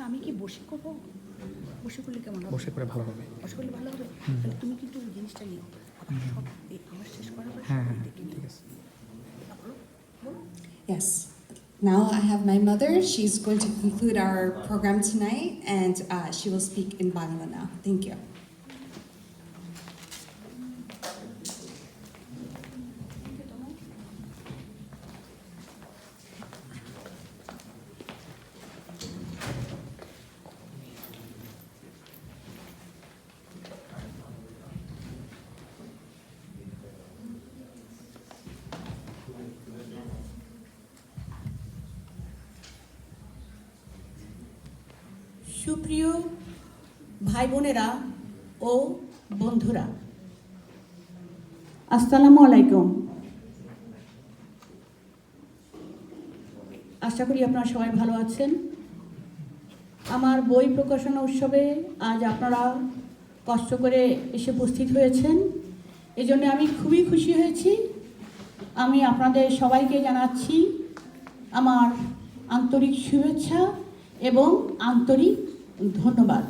আমি কি বসে করবো? বসে করলে কেমন হবে? বসে করে ভালো হবে। বসে করলে ভালো হবে। তাহলে তুমি কিন্তু জিনিসটা নিও। সব আমার শেষ করার পরে হ্যাঁ সবাই হ্যাঁ দেখে নিও। ঠিক আছে। বলো, বলো। Yes. Now I have my mother. She's going to conclude our program tonight, and she will speak in Bangla now. Thank you. সুপ্রিয় ভাই বোনেরা ও বন্ধুরা, আসসালামু আলাইকুম। আশা করি আপনারা সবাই ভালো আছেন। আমার বই প্রকাশনা উৎসবে আজ আপনারা কষ্ট করে এসে উপস্থিত হয়েছেন, এজন্য আমি খুবই খুশি হয়েছি। আমি আপনাদের সবাইকে জানাচ্ছি আমার আন্তরিক শুভেচ্ছা এবং আন্তরিক ধন্যবাদ।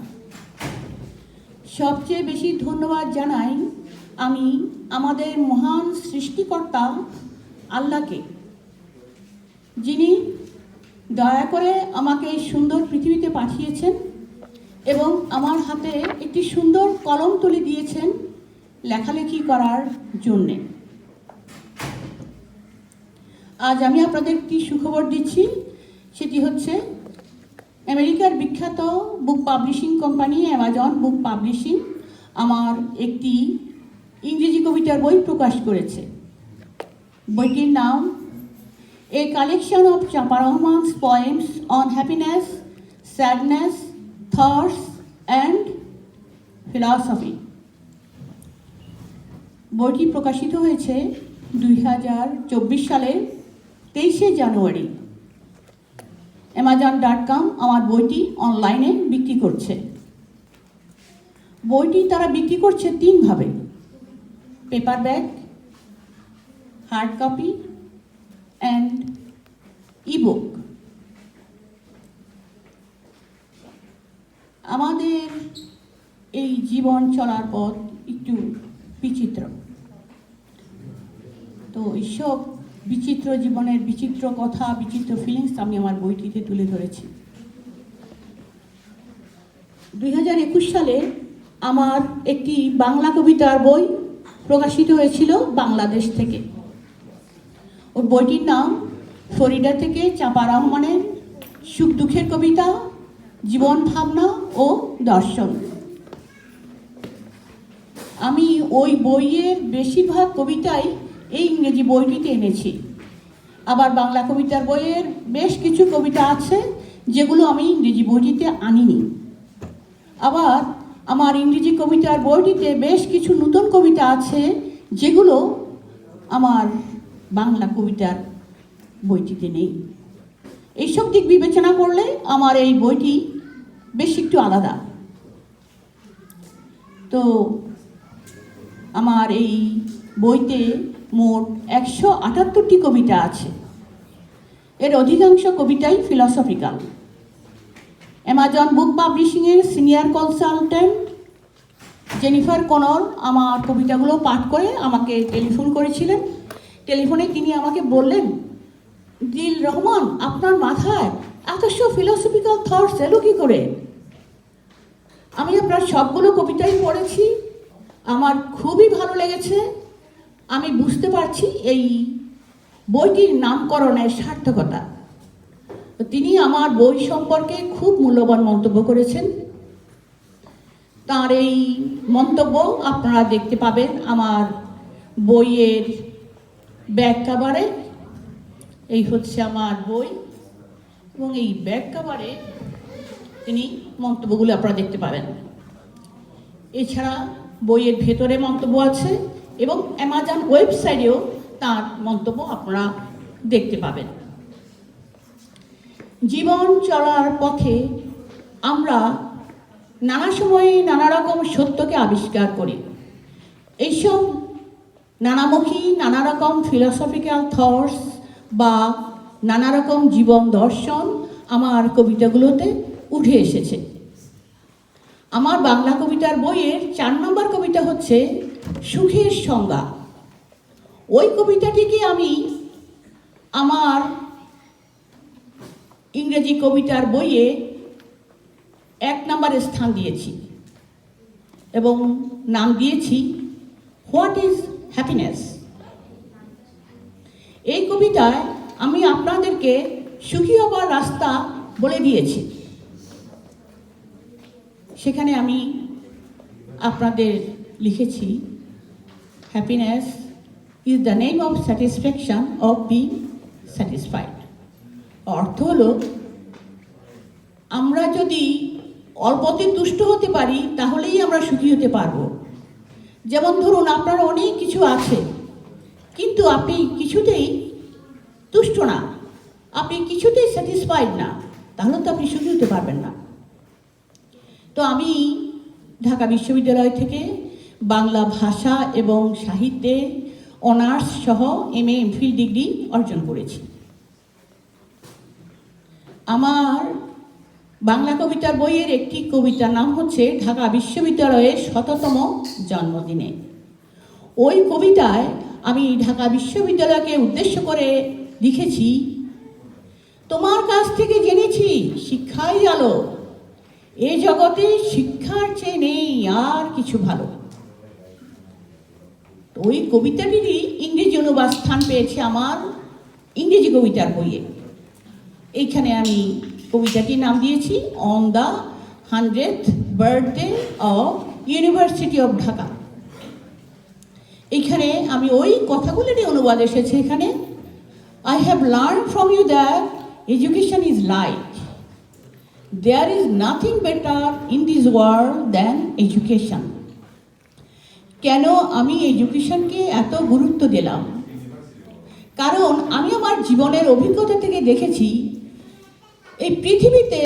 সবচেয়ে বেশি ধন্যবাদ জানাই আমি আমাদের মহান সৃষ্টিকর্তা আল্লাহকে, যিনি দয়া করে আমাকে এই সুন্দর পৃথিবীতে পাঠিয়েছেন এবং আমার হাতে একটি সুন্দর কলম তুলে দিয়েছেন লেখালেখি করার জন্যে। আজ আমি আপনাদের একটি সুখবর দিচ্ছি, সেটি হচ্ছে আমেরিকার বিখ্যাত book publishing company Amazon book publishing আমার একটি ইংরেজি কবিতার বই প্রকাশ করেছে। বইটির নাম a collection of Champa Rahman's poems on happiness, sadness, thoughts and philosophy. বইটি প্রকাশিত হয়েছে 2024 সালের 23শে জানুয়ারি। amazon.com আমার বইটি অনলাইনে বিক্রি করছে। বইটি তারা বিক্রি করছে 3 ভাবে: paper bag, hard copy and ebook. আমাদের এই জীবন চলার পথ একটু বিচিত্র, তো এইসব বিচিত্র জীবনের বিচিত্র কথা, বিচিত্র ফিলিংস আমি আমার বইটিতে তুলে ধরেছি। 2021 সালে আমার একটি বাংলা কবিতার বই প্রকাশিত হয়েছিল বাংলাদেশ থেকে। ওর বইটির নাম ফরিদা থেকে চাঁপা রহমানের সুখ দুঃখের কবিতা, জীবন ভাবনা ও দর্শন। আমি ওই বইয়ের বেশিরভাগ কবিতাই এই ইংরেজি বইটিতে এনেছি। আবার বাংলা কবিতার বইয়ের বেশ কিছু কবিতা আছে যেগুলো আমি ইংরেজি বইটিতে আনিনি। আবার আমার ইংরেজি কবিতার বইটিতে বেশ কিছু নতুন কবিতা আছে যেগুলো আমার বাংলা কবিতার বইটিতে নেই। এইসব দিক বিবেচনা করলে আমার এই বইটি বেশ একটু আলাদা। তো আমার এই বইতে মোট 178টি কবিতা আছে। এর অধিকাংশ কবিতাই ফিলসফিক্যাল। অ্যামাজন বুক পাবলিশিংয়ের সিনিয়র কনসালটেন্ট জেনিফার কনর আমার কবিতাগুলো পাঠ করে আমাকে টেলিফোন করেছিলেন। টেলিফোনে তিনি আমাকে বললেন, দিল রহমান, আপনার মাথায় এত ফিলসফিক্যাল থটস এলো কী করে? আমি আপনার সবগুলো কবিতাই পড়েছি, আমার খুবই ভালো লেগেছে। আমি বুঝতে পারছি এই বইটির নামকরণের সার্থকতা। তিনি আমার বই সম্পর্কে খুব মূল্যবান মন্তব্য করেছেন। তার এই মন্তব্য আপনারা দেখতে পাবেন আমার বইয়ের ব্যাক কভারে। এই হচ্ছে আমার বই এবং এই ব্যাক কভারে তিনি মন্তব্যগুলো আপনারা দেখতে পাবেন। এছাড়া বইয়ের ভেতরে মন্তব্য আছে এবং অ্যামাজন ওয়েবসাইটেও তার মন্তব্য আপনারা দেখতে পাবেন। জীবন চলার পথে আমরা নানা সময়ে নানা রকম সত্যকে আবিষ্কার করি। এইসব নানামুখী নানা রকম ফিলসফিক্যাল থটস বা নানা রকম জীবন দর্শন আমার কবিতাগুলোতে উঠে এসেছে। আমার বাংলা কবিতার বইয়ের 4 নম্বর কবিতা হচ্ছে সুখের সংজ্ঞা। ওই কবিতাটিকে আমি আমার ইংরেজি কবিতার বইয়ে 1 নম্বরে স্থান দিয়েছি এবং নাম দিয়েছি হোয়াট ইজ হ্যাপিনেস। এই কবিতায় আমি আপনাদেরকে সুখী হবার রাস্তা বলে দিয়েছি। সেখানে আমি আপনাদের লিখেছি happiness is the name of satisfaction of being satisfied. অর্থ হলো আমরা যদি অল্পতে তুষ্ট হতে পারি তাহলেই আমরা সুখী হতে পারবো। যেমন ধরুন আপনার অনেক কিছু আছে কিন্তু আপনি কিছুতেই তুষ্ট না, আপনি কিছুতেই স্যাটিসফাইড না, তাহলে তো আপনি সুখী হতে পারবেন না। তো আমি ঢাকা বিশ্ববিদ্যালয় থেকে বাংলা ভাষা এবং সাহিত্যে অনার্স সহ MA MPhil ডিগ্রি অর্জন করেছি। আমার বাংলা কবিতার বইয়ের একটি কবিতার নাম হচ্ছে ঢাকা বিশ্ববিদ্যালয়ের 100তম জন্মদিনে। ওই কবিতায় আমি ঢাকা বিশ্ববিদ্যালয়কে উদ্দেশ্য করে লিখেছি, তোমার কাছ থেকে জেনেছি শিক্ষাই আলো, এ জগতে শিক্ষার চেয়ে নেই আর কিছু ভালো। ওই কবিতাটিরই ইংরেজি অনুবাদ স্থান পেয়েছে আমার ইংরেজি কবিতার বইয়ে। এইখানে আমি কবিতাটির নাম দিয়েছি on the 100th birthday of university of Dhaka. এইখানে আমি ওই কথাগুলোরই অনুবাদ এসেছে এখানে, I have learned from you that education is light. There is nothing better in this world than education. কেন আমি এডুকেশনকে এত গুরুত্ব দিলাম? কারণ আমি আমার জীবনের অভিজ্ঞতা থেকে দেখেছি এই পৃথিবীতে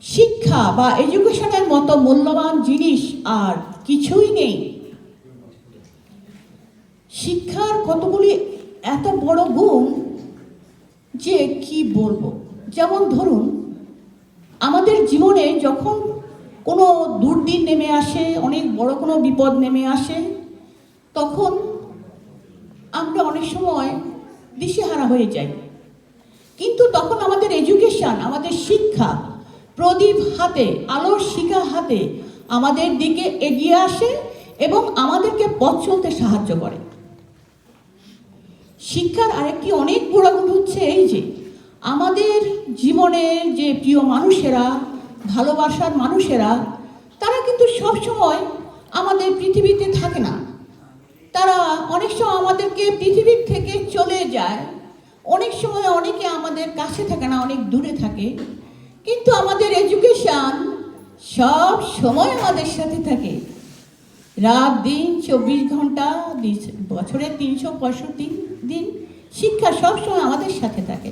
শিক্ষা বা এডুকেশনের মতো মূল্যবান জিনিস আর কিছুই নেই। শিক্ষার কতগুলি এত বড় গুণ যে কি বলবো। যেমন ধরুন আমাদের জীবনে যখন কোনো দুর্দিন নেমে আসে, অনেক বড় কোনো বিপদ নেমে আসে, তখন আমরা অনেক সময় দিশেহারা হয়ে যাই। কিন্তু তখন আমাদের এডুকেশন, আমাদের শিক্ষা প্রদীপ হাতে, আলোর শিখা হাতে আমাদের দিকে এগিয়ে আসে এবং আমাদেরকে পথ চলতে সাহায্য করে। শিক্ষার আরেকটি অনেক বড় গুণ হচ্ছে এই যে আমাদের জীবনের যে প্রিয় মানুষেরা, ভালোবাসার মানুষেরা, তারা কিন্তু সব সময় আমাদের পৃথিবীতে থাকে না। তারা অনেক সময় আমাদেরকে পৃথিবীর থেকে চলে যায়, অনেক সময় অনেকে আমাদের কাছে থাকে না, অনেক দূরে থাকে। কিন্তু আমাদের এডুকেশন সব সময় আমাদের সাথে থাকে, রাত দিন 24 ঘন্টা, বছরের 365 দিন শিক্ষা সবসময় আমাদের সাথে থাকে।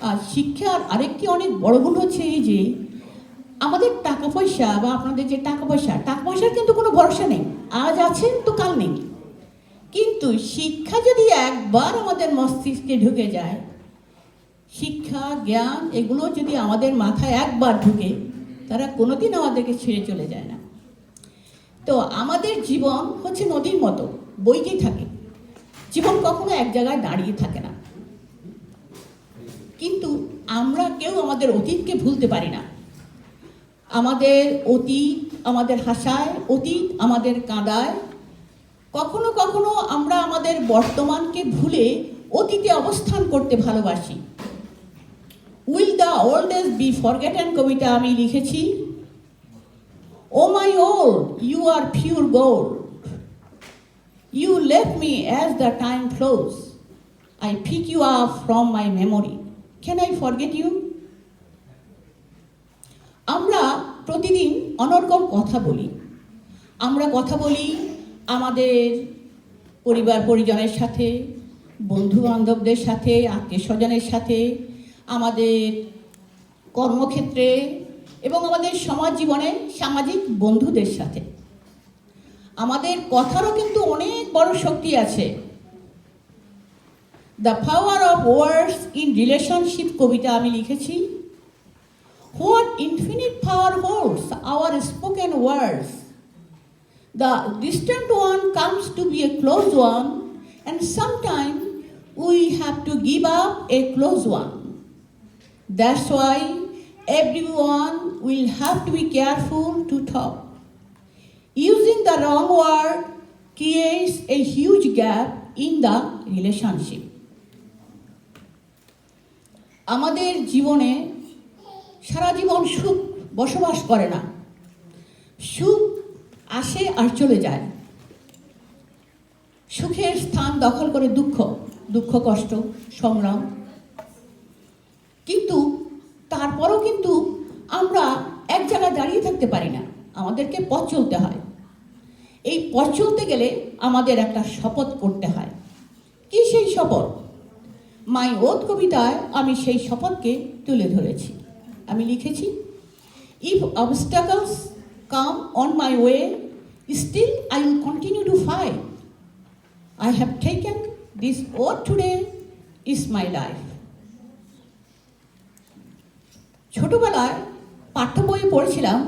আর শিক্ষার আরেকটি অনেক বড় গুণ হচ্ছে এই যে আমাদের টাকা পয়সা বা আপনাদের যে টাকা পয়সার কিন্তু কোনো ভরসা নেই, আজ আছে তো কাল নেই। কিন্তু শিক্ষা যদি একবার আমাদের মস্তিষ্কে ঢুকে যায়, শিক্ষা জ্ঞান এগুলো যদি আমাদের মাথায় একবার ঢুকে, তারা কোনোদিন আমাদেরকে ছেড়ে চলে যায় না। তো আমাদের জীবন হচ্ছে নদীর মতো বইতেই থাকে, জীবন কখনো এক জায়গায় দাঁড়িয়ে থাকে না। কিন্তু আমরা কেউ আমাদের অতীতকে ভুলতে পারি না। আমাদের অতীত আমাদের হাসায়, অতীত আমাদের কাঁদায়। কখনো কখনো আমরা আমাদের বর্তমানকে ভুলে অতীতে অবস্থান করতে ভালোবাসি। Will the old days be forgotten কবিতা আমি লিখেছি, O my old you are pure gold, you left me as the time flows, I pick you up from my memory, can I forget you. আমরা প্রতিদিন অনর্গল কথা বলি। আমরা কথা বলি আমাদের পরিবার পরিজনের সাথে, বন্ধু বান্ধবদের সাথে, আত্মীয় স্বজনের সাথে, আমাদের কর্মক্ষেত্রে এবং আমাদের সমাজ জীবনে সামাজিক বন্ধুদের সাথে। আমাদের কথারও কিন্তু অনেক বড় শক্তি আছে। The power of words in relationship কবিতা আমি লিখেছি, infinite power holds our spoken words. The distant one comes to be a close one, and sometimes we have to give up a close one. That's why everyone will have to be careful to talk. Using the wrong word creates a huge gap in the relationship. আমাদের জীবনে সারা জীবন সুখ বসবাস করে না। সুখ আসে আর চলে যায়। সুখের স্থান দখল করে দুঃখ, দুঃখ কষ্ট, সংগ্রাম। কিন্তু তারপরও কিন্তু আমরা এক জায়গায় দাঁড়িয়ে থাকতে পারি না, আমাদেরকে পথ চলতে হয়। এই পথ চলতে গেলে আমাদের একটা শপথ করতে হয়। কি সেই শপথ? মাই ওথ কবিতায় আমি সেই শপথকে তুলে ধরেছি। আমি লিখেছি, if obstacles come on my way, still I will continue to fight. I have taken this oath today is my life. ছোটবেলায় পাঠ্য বইয়ে পড়েছিলাম,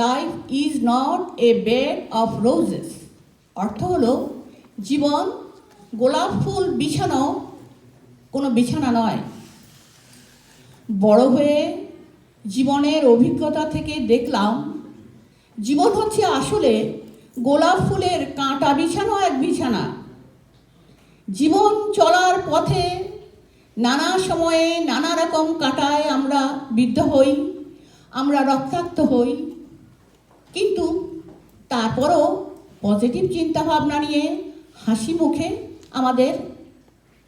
life is not a bed of roses. অর্থ হলো জীবন গোলাপ ফুল বিছানো কোনো বিছানা নয়। বড় হয়ে জীবনের অভিজ্ঞতা থেকে দেখলাম, জীবন হচ্ছে আসলে গোলাপ ফুলের কাঁটা বিছানো এক বিছানা। জীবন চলার পথে নানা সময়ে নানা রকম কাঁটায় আমরা বিদ্ধ হই, আমরা রক্তাক্ত হই, কিন্তু তারপরও পজিটিভ চিন্তাভাবনা নিয়ে হাসি মুখে আমাদের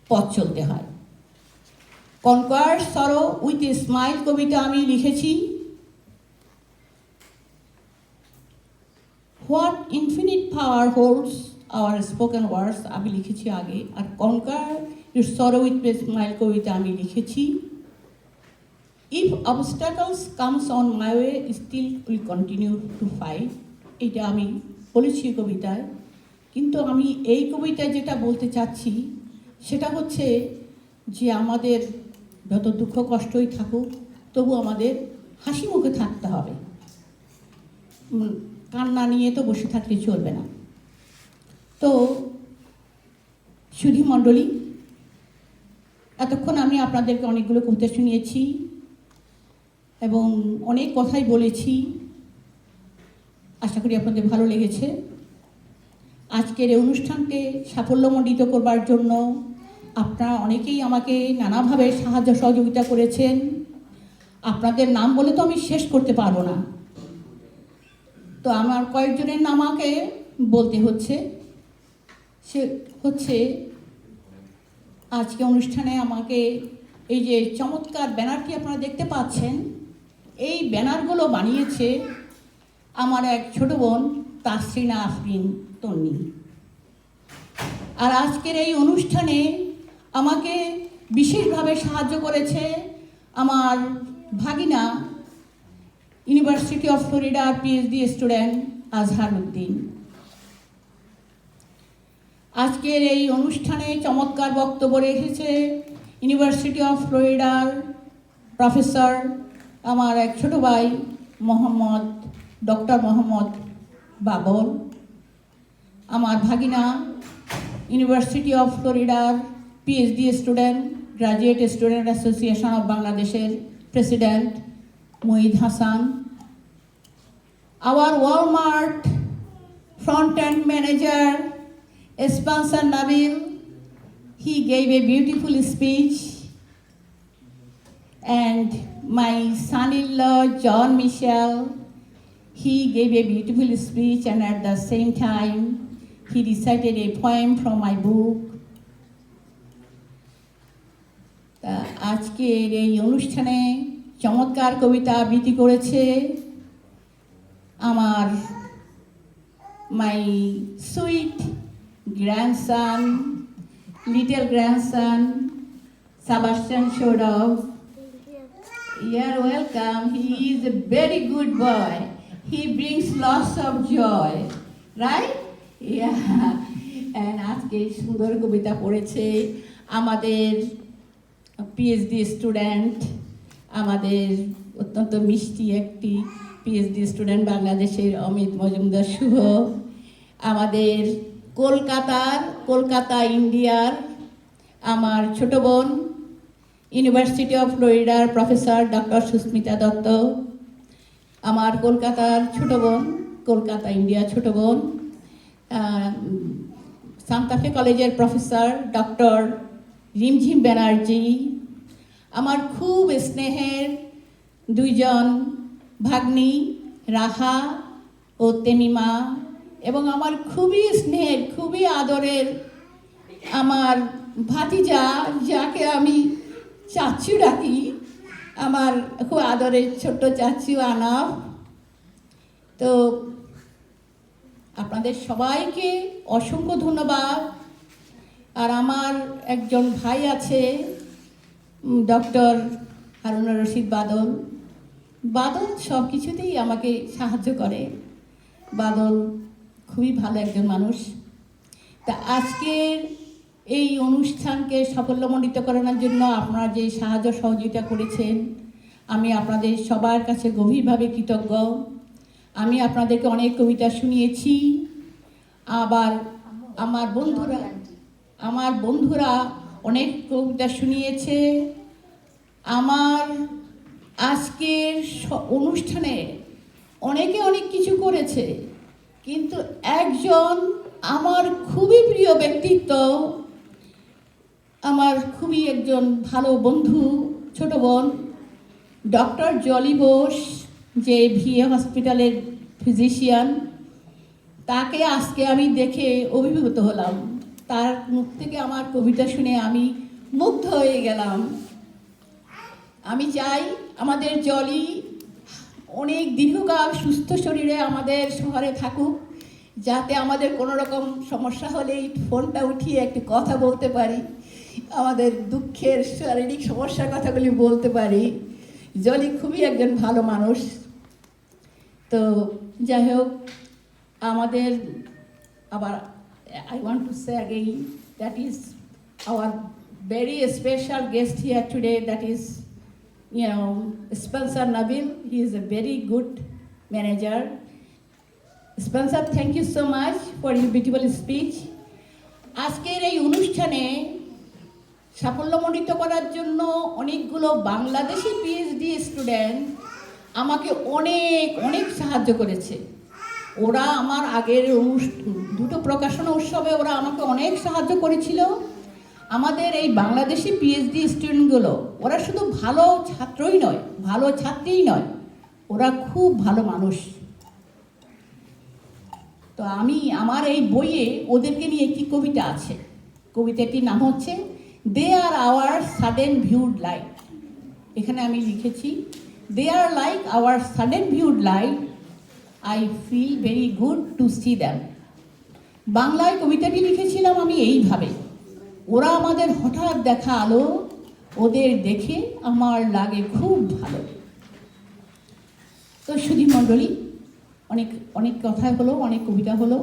পথ চলতে হয়। কনকোয়ার সরো উইথ এ স্মাইল কবিতা আমি লিখেছি, what infinite power holds our spoken words আমি লিখেছি আগে, আর conquer your sorrow with a smile কবিতা আমি লিখেছি, if obstacles comes on my way still will continue to fight. এটা আমি বলেছি কবিতায়। কিন্তু আমি এই কবিতায় যেটা বলতে চাচ্ছি সেটা হচ্ছে যে আমাদের যত দুঃখ কষ্টই থাকুক তবু আমাদের হাসি মুখে থাকতে হবে, কান্না নিয়ে তো বসে থাকলে চলবে না। তো সুধী মণ্ডলী, এতক্ষণ আমি আপনাদেরকে অনেকগুলো কবিতা শুনিয়েছি এবং অনেক কথাই বলেছি। আশা করি আপনাদের ভালো লেগেছে। আজকের এই অনুষ্ঠানকে সাফল্যমণ্ডিত করবার জন্য আপনারা অনেকেই আমাকে নানাভাবে সাহায্য সহযোগিতা করেছেন। আপনাদের নাম বলে তো আমি শেষ করতে পারবো না, তো আমার কয়েকজনের নাম আমাকে বলতে হচ্ছে। সে হচ্ছে আজকে অনুষ্ঠানে আমাকে এই যে চমৎকার ব্যানারটি আপনারা দেখতে পাচ্ছেন, এই ব্যানারগুলো বানিয়েছে আমার এক ছোট বোন তাসরিনা আফরিন তন্নি। আর আজকের এই অনুষ্ঠানে আমাকে বিশেষভাবে সাহায্য করেছে আমার ভাগিনা, ইউনিভার্সিটি অফ ফ্লোরিডার পিএইচডি স্টুডেন্ট আজহার উদ্দিন। আজকের এই অনুষ্ঠানে চমৎকার বক্তব্য রেখেছে ইউনিভার্সিটি অফ ফ্লোরিডার প্রফেসর আমার এক ছোট ভাই ডক্টর মোহাম্মদ বাবর। আমার ভাগিনা ইউনিভার্সিটি অফ ফ্লোরিডার PhD student, graduate student association of বাংলাদেশের president Muhid Hasan. Our Walmart front-end manager, Spencer Nabil, he gave a beautiful speech. And my son-in-law, John Michel, he gave a beautiful speech, and at the same time, he recited a poem from my book. আজকের এই অনুষ্ঠানে চমৎকার কবিতা আবৃত্তি করেছে আমার my sweet grandson, little grandson, Sebastian Shodov. You're welcome. He is a very good boy. He brings lots of joy, right? Yeah. And আজকে সুন্দর কবিতা পড়েছে আমাদের পিএইচডি স্টুডেন্ট, আমাদের অত্যন্ত মিষ্টি একটি পিএইচডি স্টুডেন্ট বাংলাদেশের অমিত মজুমদার শুভ, আমাদের কলকাতা ইন্ডিয়ার আমার ছোট বোন ইউনিভার্সিটি অফ ফ্লোরিডার প্রফেসর ডক্টর সুস্মিতা দত্ত, আমার কলকাতার ছোট বোন, কলকাতা ইন্ডিয়া ছোট বোন সান্তাফে কলেজের প্রফেসর ডক্টর রিমঝিম ব্যানার্জি, আমার খুব স্নেহের দুইজন ভাগ্নি রাহা ও তেমিমা, এবং আমার খুবই স্নেহের খুবই আদরের আমার ভাতিজা, যাকে আমি চাচু ডাকি, আমার খুব আদরের ছোট্ট চাচু আনাফ। তো আপনাদের সবাইকে অসংখ্য ধন্যবাদ। আর আমার একজন ভাই আছে ডক্টর হারুনুর রশিদ বাদল সব কিছুতেই আমাকে সাহায্য করে। বাদল খুবই ভালো একজন মানুষ। তা আজকের এই অনুষ্ঠানকে সাফল্যমণ্ডিত করানোর জন্য আপনারা যে সাহায্য সহযোগিতা করেছেন, আমি আপনাদের সবার কাছে গভীরভাবে কৃতজ্ঞ। আমি আপনাদেরকে অনেক কবিতা শুনিয়েছি, আবার আমার বন্ধুরা অনেক কবিতা শুনিয়েছে। আমার আজকের অনুষ্ঠানে অনেকে অনেক কিছু করেছে, কিন্তু একজন আমার খুবই প্রিয় ব্যক্তিত্ব, আমার খুবই একজন ভালো বন্ধু, ছোট বোন ডক্টর জলি বোস, যে ভিএ হসপিটালের ফিজিশিয়ান, তাকে আজকে আমি দেখে অভিভূত হলাম। তার মুখ থেকে আমার কবিতা শুনে আমি মুগ্ধ হয়ে গেলাম। আমি চাই আমাদের জলি অনেক দীর্ঘকাল সুস্থ শরীরে আমাদের শহরে থাকুক, যাতে আমাদের কোনো রকম সমস্যা হলেই ফোনটা উঠিয়ে একটু কথা বলতে পারি, আমাদের দুঃখের শারীরিক সমস্যার কথাগুলি বলতে পারি। জলি খুবই একজন ভালো মানুষ। তো যাই হোক, আমাদের আবার I want to say again, that is our very special guest here today, that is, Spencer Nabil. He is a very good manager. Spencer, thank you so much for your beautiful speech. আজকের এই অনুষ্ঠানে সাফল্যমণ্ডিত করার জন্য অনেকগুলো Bangladeshi PhD student আমাকে অনেক সাহায্য করেছে। ওরা আমার আগের দুটো প্রকাশনা উৎসবে ওরা আমাকে অনেক সাহায্য করেছিল। আমাদের এই বাংলাদেশি পিএইচডি স্টুডেন্টগুলো ওরা শুধু ভালো ছাত্রই নয়, ভালো ছাত্রীই নয়, ওরা খুব ভালো মানুষ। তো আমি আমার এই বইয়ে ওদেরকে নিয়ে একটি কবিতা আছে। কবিতাটির নাম হচ্ছে they are our sudden viewed light. এখানে আমি লিখেছি, they are like our sudden viewed light, I feel very good to see them. বাংলায় কবিতাটি লিখেছিলাম আমি এইভাবে, ওরা আমাদের হঠাৎ দেখা আলো, ওদের দেখে আমার লাগে খুব ভালো। তো সুধী মণ্ডলী, অনেক কথা হলো, অনেক কবিতা হলো।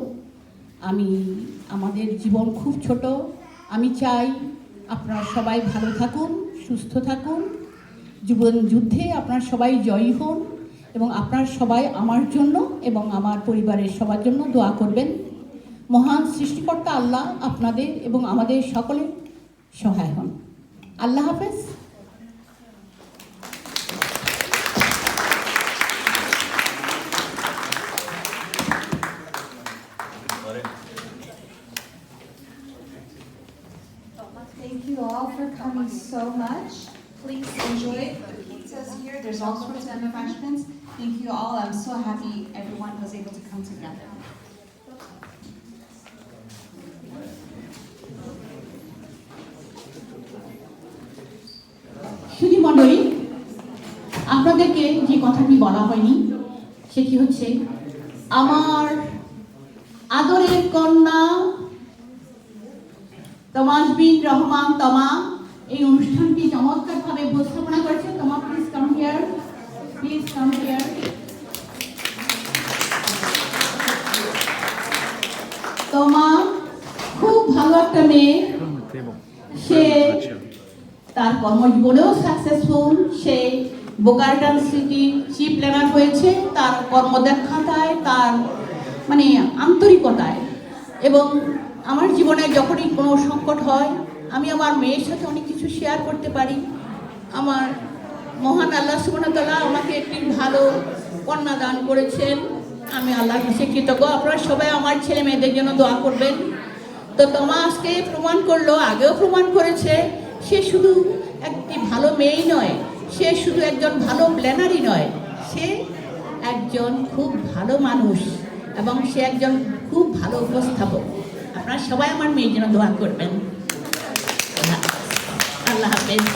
আমাদের জীবন খুব ছোট। আমি চাই আপনারা সবাই ভালো থাকুন, সুস্থ থাকুন, জীবন যুদ্ধে আপনারা সবাই জয়ী হন, এবং আপনারা সবাই আমার জন্য এবং আমার পরিবারের সবার জন্য দোয়া করবেন। মহান সৃষ্টিকর্তা আল্লাহ আপনাদের এবং আমাদের সকলের সহায় হন। আল্লাহ হাফেজ। Thank you all for coming so much. Please enjoy the pizzas here. There's all sorts of refreshments. Thank you all. I'm so happy everyone was able to come together. সুধী মণ্ডলী, আপনাদেরকে যে কথাটি বলা হয়নি সেটি হচ্ছে আমার আদরের কন্যা তমাসবিন রহমান তমা এই অনুষ্ঠানটি চমৎকারভাবে উপস্থাপনা করেছে। Toma, please come here, please come here. Toma খুব ভালো একটা মেয়ে, সে তার কর্মজীবনেও সাকসেসফুল, সে বোকারাটান সিটি চিফ প্ল্যানার হয়েছে তার কর্মদক্ষতায়, তার মানে আন্তরিকতায়। এবং আমার জীবনে যখনই কোনো সংকট হয় আমি আমার মেয়ের সাথে অনেক কিছু শেয়ার করতে পারি। আমার মহান আল্লাহ সুবহানাহু ওয়া তাআলা আমাকে একটি ভালো কন্যা দান করেছেন, আমি আল্লাহর কাছে কৃতজ্ঞ। আপনারা সবাই আমার ছেলে মেয়েদের জন্য দোয়া করবেন। তো তোমা আজকে প্রমাণ করলো, আগেও প্রমাণ করেছে, সে শুধু একটি ভালো মেয়েই নয়, সে শুধু একজন ভালো প্ল্যানারই নয়, সে একজন খুব ভালো মানুষ এবং সে একজন খুব ভালো উপস্থাপক। আপনারা সবাই আমার মেয়ের জন্য দোয়া করবেন। আল্লাহ হাফেজ।